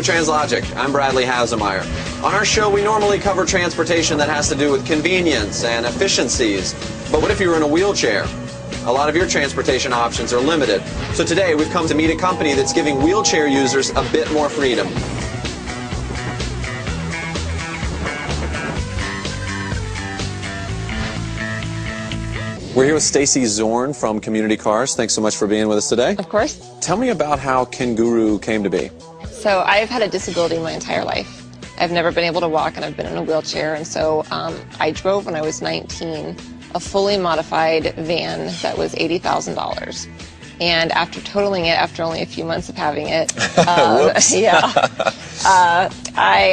to Translogic. I'm Bradley Hasemeyer. On our show, we normally cover transportation that has to do with convenience and efficiencies. But what if you're in a wheelchair? A lot of your transportation options are limited. So today, we've come to meet a company that's giving wheelchair users a bit more freedom. We're here with Stacy Zorn from Community Cars. Thanks so much for being with us today. Of course. Tell me about how Kenguru came to be. So I've had a disability my entire life. I've never been able to walk and I've been in a wheelchair, and so I drove when I was 19 a fully modified van that was $80,000. And after totaling it, after only a few months of having it, I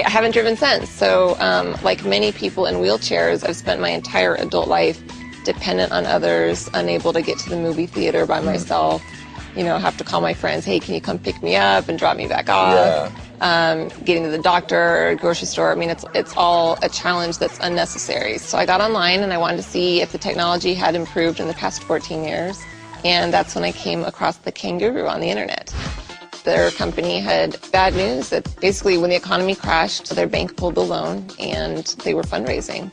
haven't driven since. So like many people in wheelchairs, I've spent my entire adult life dependent on others, unable to get to the movie theater by myself, you know, have to call my friends, hey, can you come pick me up and drop me back off? Getting to the doctor, grocery store, I mean, it's all a challenge that's unnecessary. So I got online and I wanted to see if the technology had improved in the past 14 years. And that's when I came across the Kenguru on the internet. Their company had bad news that basically when the economy crashed, their bank pulled the loan and they were fundraising.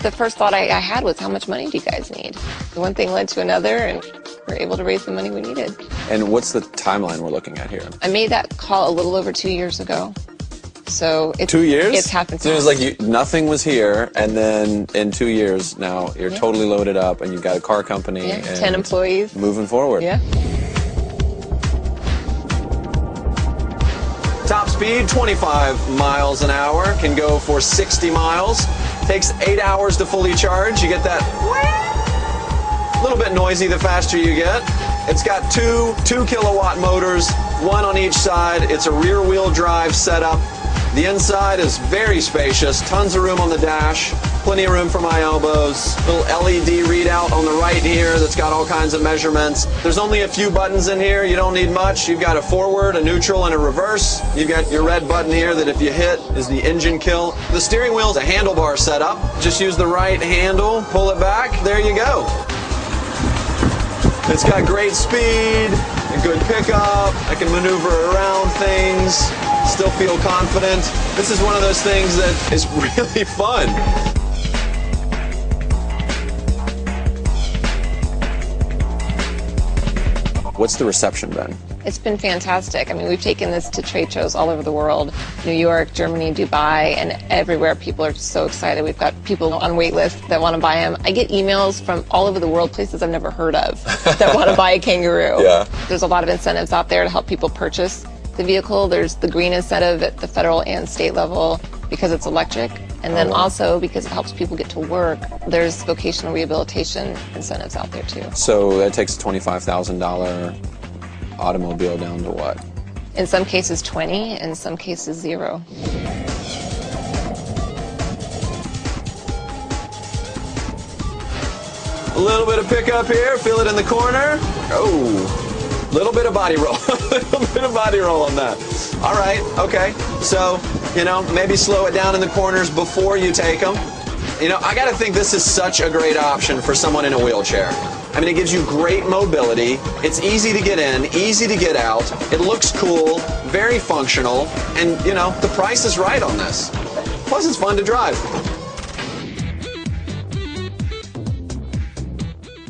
The first thought I had was, how much money do you guys need? One thing led to another, and we were able to raise the money we needed. And what's the timeline we're looking at here? I made that call a little over 2 years ago. So it's 2 years? It's happened. So it was like nothing was here, and then in 2 years now you're totally loaded up, and you've got a car company. And 10 employees. Moving forward. Yeah. Top speed, 25 miles an hour, can go for 60 miles. Takes 8 hours to fully charge. You get that a little bit noisy the faster you get. It's got two 2-kilowatt motors, one on each side. It's a rear wheel drive setup. The inside is very spacious, tons of room on the dash, plenty of room for my elbows. Little LED readout on the right here that's got all kinds of measurements. There's only a few buttons in here. You don't need much. You've got a forward, a neutral, and a reverse. You've got your red button here that if you hit is the engine kill. The steering wheel is a handlebar setup. Just use the right handle, pull it back, there you go. It's got great speed, a good pickup. I can maneuver around things, still feel confident. This is one of those things that is really fun. What's the reception been? It's been fantastic. I mean, we've taken this to trade shows all over the world, New York, Germany, Dubai, and everywhere. People are so excited. We've got people on wait lists that want to buy them. I get emails from all over the world, places I've never heard of, that want to buy a Kenguru. Yeah. There's a lot of incentives out there to help people purchase the vehicle. There's the green incentive at the federal and state level because it's electric. And then also because it helps people get to work, there's vocational rehabilitation incentives out there too. So that takes a $25,000 automobile down to what? In some cases 20, in some cases 0. A little bit of pickup here, feel it in the corner. Oh, little bit of body roll, a little bit of body roll on that. All right, okay. So, you know, maybe slow it down in the corners before you take them. You know, I gotta think this is such a great option for someone in a wheelchair. I mean, it gives you great mobility. It's easy to get in, easy to get out. It looks cool, very functional, and, you know, the price is right on this. Plus, it's fun to drive.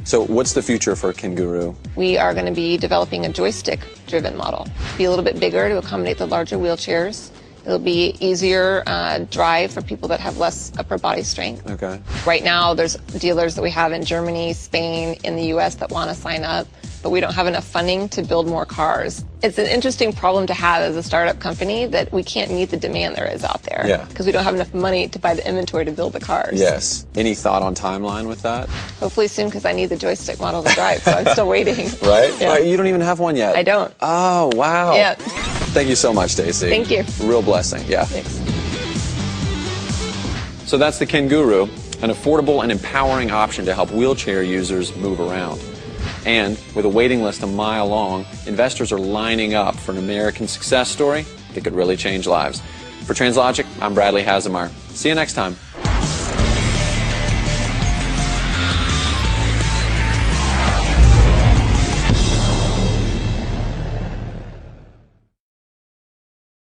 So what's the future for Kenguru? We are going to be developing a joystick-driven model. Be a little bit bigger to accommodate the larger wheelchairs. It'll be easier drive for people that have less upper body strength. Okay. Right now, there's dealers that we have in Germany, Spain, in the U.S. that want to sign up, but we don't have enough funding to build more cars. It's an interesting problem to have as a startup company that we can't meet the demand there is out there. Yeah. Because we don't have enough money to buy the inventory to build the cars. Yes. Any thought on timeline with that? Hopefully soon, because I need the joystick model to drive, so I'm still waiting. Right? Yeah. You don't even have one yet? I don't. Oh, wow. Yeah. Thank you so much, Stacy. Thank you. Real blessing, yeah. Thanks. So that's the Kenguru, an affordable and empowering option to help wheelchair users move around. And with a waiting list a mile long, investors are lining up for an American success story that could really change lives. For Translogic, I'm Bradley Hasemeyer. See you next time.